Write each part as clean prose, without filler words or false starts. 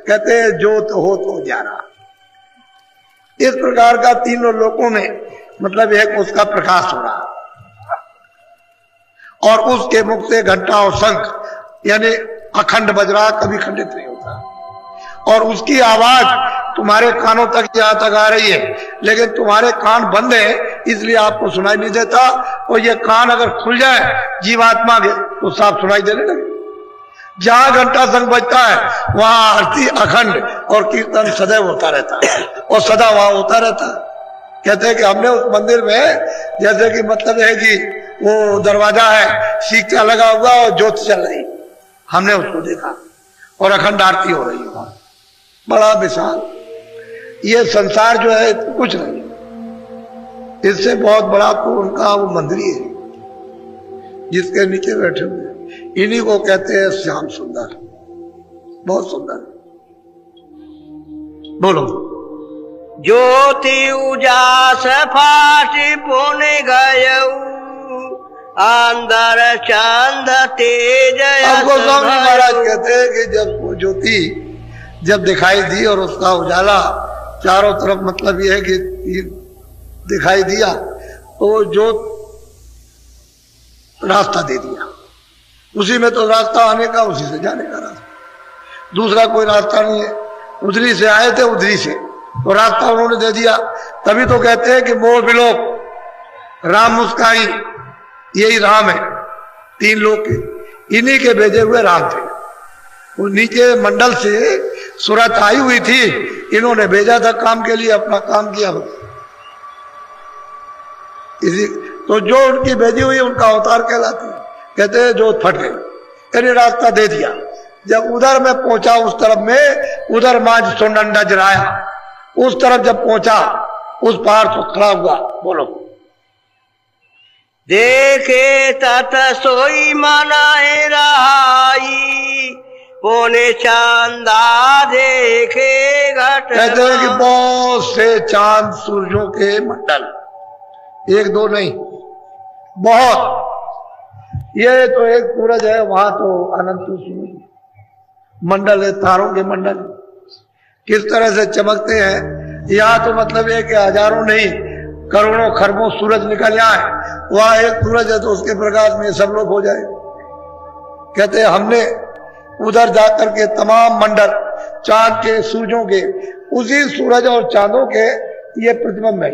कहते हैं ज्योत हो तो उजाला। इस प्रकार का तीनों लोकों में मतलब एक उसका प्रकाश हो रहा और उसके मुख से घंटा और शंख यानी अखंड बज रहा, कभी खंडित नहीं होता। और उसकी आवाज तुम्हारे कानों तक यहां तक आ रही है, लेकिन तुम्हारे कान बंद है इसलिए आपको सुनाई नहीं देता। और ये कान अगर खुल जाए जीवात्मा के तो साफ सुनाई देने लगे। जहां घंटा शंख बजता है वहां आरती अखंड और कीर्तन सदैव होता रहता है और सदा वहां होता रहता है। कहते हैं कि हमने उस मंदिर में जैसे कि मतलब है कि वो दरवाजा है, सीखचा लगा हुआ और ज्योत चल रही, हमने उसको देखा और अखंड आरती हो रही है। बड़ा विशाल ये संसार जो है कुछ नहीं, इससे बहुत बड़ा तो उनका वो मंदिर है जिसके नीचे बैठे हुए, इन्हीं को कहते हैं श्याम सुंदर। बहुत सुंदर। बोलो। ज्योति उजास फाटी पुण्य गयऊ अंदर चांद तेज। अब गोस्वामी महाराज कहते हैं कि जब वो ज्योति जब दिखाई दी और उसका उजाला चारों तरफ मतलब ये है कि दिखाई दिया तो जो रास्ता दे दिया, उसी में तो रास्ता आने का उसी से जाने का रास्ता, दूसरा कोई रास्ता नहीं है। उधरी से आए थे उधरी से तो रास्ता उन्होंने दे दिया। तभी तो कहते हैं कि मोह विलोक राम मुस्काई, यही राम है। तीन लोग के इन्हीं के भेजे हुए राम थे। वो नीचे मंडल से सूरत आई हुई थी, इन्होंने भेजा था काम के लिए, अपना काम किया। इसी तो जो उनकी भेजी हुई उनका अवतार कहलाती है। कहते हैं जो फट गई, यानी रास्ता दे दिया। जब उधर में पहुंचा उस तरफ में, उधर माज सोनंडा जराया, उस तरफ जब पहुंचा उस पार तो खड़ा हुआ। बोलो। देखे तत सोई मनाए रहाई पोने चांदा देखे घट। कहते हैं कि बहुत से चांद सूरजों के मंडल, एक दो नहीं बहुत। ये तो एक सूरज है, वहां तो अनंत सूरज मंडल है, तारों के मंडल किस तरह से चमकते हैं। यहाँ तो मतलब है कि हजारों नहीं करोड़ों खरबों सूरज निकल जाए, वहां एक सूरज है तो उसके प्रकाश में सब लोग हो जाए। कहते हैं हमने उधर जाकर के तमाम मंडल चांद के सूरजों के, उसी सूरज और चांदों के ये प्रतिबिंब है,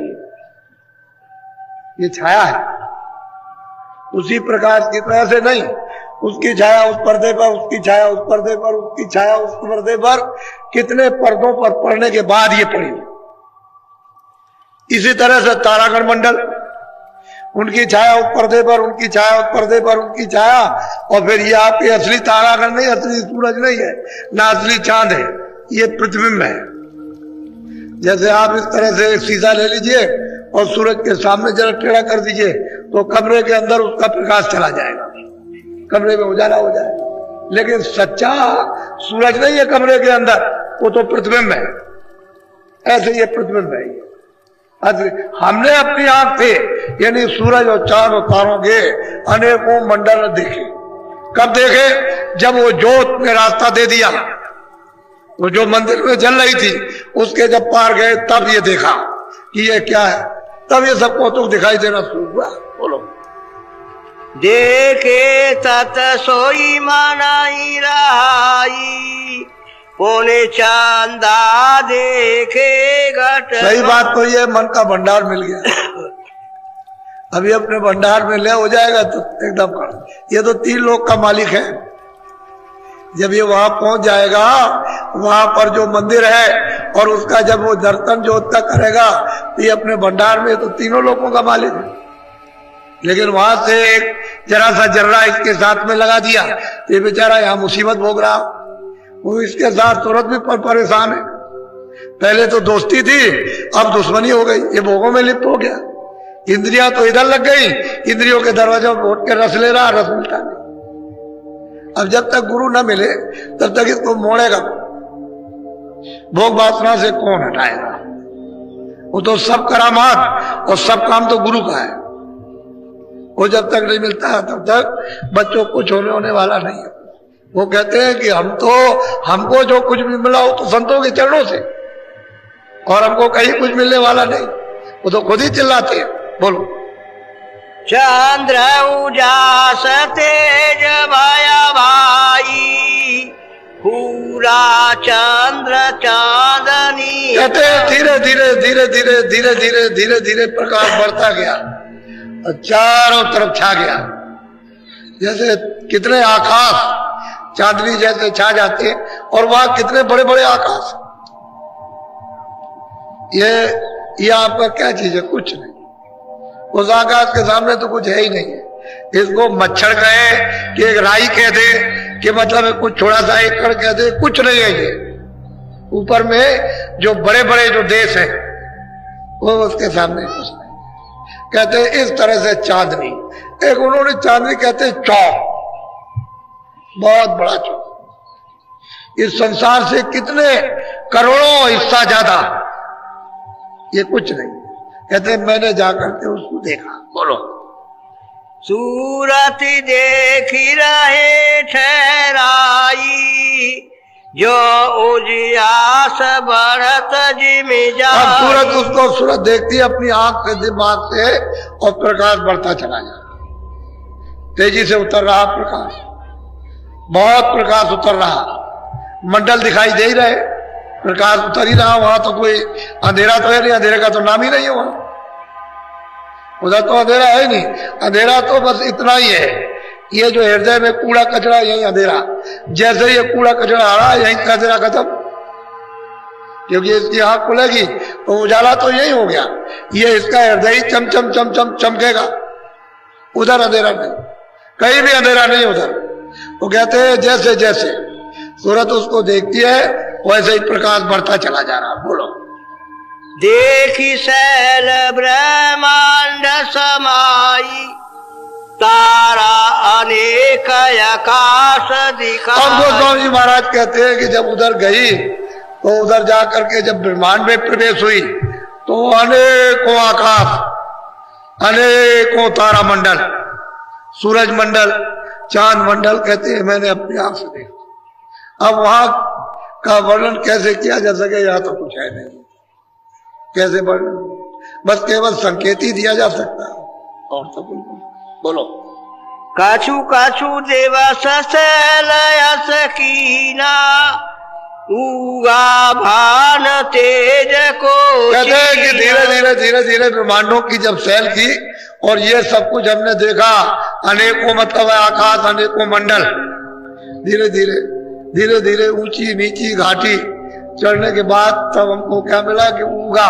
ये छाया है, उसी प्रकाश की तरह से नहीं। उसकी छाया उस पर्दे पर, उसकी छाया उस पर्दे पर, उसकी छाया उस पर्दे पर, कितने पर्दों पर पड़ने के बाद ये पड़ी। इसी तरह से तारागण मंडल, उनकी छाया उस पर्दे पर, उनकी छाया उस पर्दे पर, उनकी छाया, और फिर ये आपके असली तारागण नहीं, असली सूरज नहीं है, ना असली चांद है, ये प्रतिबिंब है। जैसे आप इस तरह से एक शीशा ले लीजिए और सूरज के सामने जरा टेढ़ा कर दीजिए तो कमरे के अंदर उसका प्रकाश चला जाएगा, कमरे में उजाला हो जाएगा। लेकिन सच्चा सूरज नहीं है कमरे के अंदर, वो तो प्रतिबिंब है। ऐसे ये प्रतिबिंब है। हमने अपनी आंख से यानी सूरज और चांद और तारों के अनेकों मंडल देखे। कब देखे? जब वो ज्योत ने रास्ता दे दिया, वो जो मंदिर में जल रही थी उसके जब पार गए तब ये देखा कि ये क्या है, तब ये सबको तो दिखाई देना शुरू हुआ। बोलो। देखे तत सोई मनाई रहाई पोने चांदा देखे घट। सही बात तो ये मन का भंडार मिल गया। अभी अपने भंडार में ले हो जाएगा तो एकदम। ये तो 3 लोग का मालिक है। जब ये वहां पहुंच जाएगा, वहां पर जो मंदिर है और उसका जब वो दर्शन जो तक करेगा तो ये अपने भंडार में तो 3 लोगों का मालिक है। लेकिन वहां से एक जरा सा जर्रा इसके साथ में लगा दिया तो ये बेचारा यहाँ मुसीबत भोग रहा, वो इसके साथ तुरंत भी परेशान है। पहले तो दोस्ती थी, अब दुश्मनी हो गई, ये भोगों में लिप्त हो गया। इंद्रियां तो इधर लग गई, इंद्रियों के दरवाजे पर उठ के रस ले रहा, रस मिलता नहीं। अब जब तक गुरु न मिले तब तक इसको मोड़ेगा। भोग वासना से कौन हटाएगा? वो तो सब करामात और सब काम तो गुरु का है। वो जब तक नहीं मिलता तब तक बच्चों को कुछ होने वाला नहीं है। वो कहते हैं कि हमको जो कुछ भी मिला वो तो संतों के चरणों से, और हमको कहीं कुछ मिलने वाला नहीं। वो तो खुद ही चिल्लाते हैं। बोलो। चंद्र उजास तेज भया भाई, पूरा चंद्र चांदनी। कहते हैं धीरे धीरे धीरे धीरे धीरे धीरे धीरे धीरे प्रकाश बढ़ता गया और चारों तरफ छा गया। जैसे कितने आकाश चांदनी जैसे छा जाते हैं, और वहां कितने बड़े बड़े आकाश। ये आपका क्या चीज है? कुछ नहीं। उस आकाश के सामने तो कुछ है ही नहीं है। इसको मच्छर कहे कि एक राई कह दे कि मतलब कुछ थोड़ा सा एकड़ कह दे, कुछ नहीं है ये। ऊपर में जो बड़े बड़े जो देश हैं वो उसके सामने कुछ नहीं। कहते हैं इस तरह से चांदनी, एक उन्होंने चांदनी कहते हैं चौक, बहुत बड़ा चौक। इस संसार से कितने करोड़ों हिस्सा ज्यादा, ये कुछ नहीं। कहते मैंने जाकर के उसको देखा। बोलो। सूरत देखी रहे ठहराई, जो उजियास बढ़त जिमि जाई। अब सूरत उसको सूरत देखती है अपनी आंख से, दिमाग से, और प्रकाश बढ़ता चला जा रहा। तेजी से उतर रहा प्रकाश, बहुत प्रकाश उतर रहा। मंडल दिखाई दे ही रहे, प्रकाश उतर ही रहा। वहां तो कोई अंधेरा तो है नहीं, अंधेरे का तो नाम ही नहीं है वहां। उधर तो अंधेरा है नहीं, अंधेरा तो बस इतना ही है। ये जो हृदय में कूड़ा कचरा, यही अंधेरा। जैसे ये कूड़ा कचरा आ रहा, यही अंधेरा खत्म, क्योंकि इसकी आंख खुलेगी तो उजाला तो यही हो गया। ये इसका हृदय ही चम चम चम चम चमकेगा। उधर अंधेरा नहीं, कहीं भी अंधेरा नहीं उधर। वो कहते हैं जैसे जैसे सूरत उसको देखती है वैसे ही प्रकाश बढ़ता चला जा रहा। बोलो। देखी शैल ब्रह्मांड समाई, तारा अनेक आकाश दिखा। अब गोस्वामी जी महाराज कहते हैं कि जब उधर गई तो उधर जाकर के जब ब्रह्मांड में प्रवेश हुई तो अनेकों आकाश, अनेकों तारा मंडल, सूरज मंडल, चांद मंडल, कहते हैं मैंने अपनी आंख से देखा। अब वहां का वर्णन कैसे किया जा सके, यहाँ तो कुछ है नहीं। कैसे वर्णन, बस केवल संकेत ही दिया जा सकता है, और तो कुछ नहीं। बोलो। काछू काछू देवस लयस कीना, उगा भान तेज को। कहते हैं कि धीरे धीरे धीरे धीरे ब्रह्मांडों की जब सैल की और ये सब कुछ हमने देखा, अनेकों मतलब आकाश, अनेकों मंडल, धीरे धीरे धीरे धीरे ऊंची नीची घाटी चढ़ने के बाद तब हमको क्या मिला कि उगा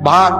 भान,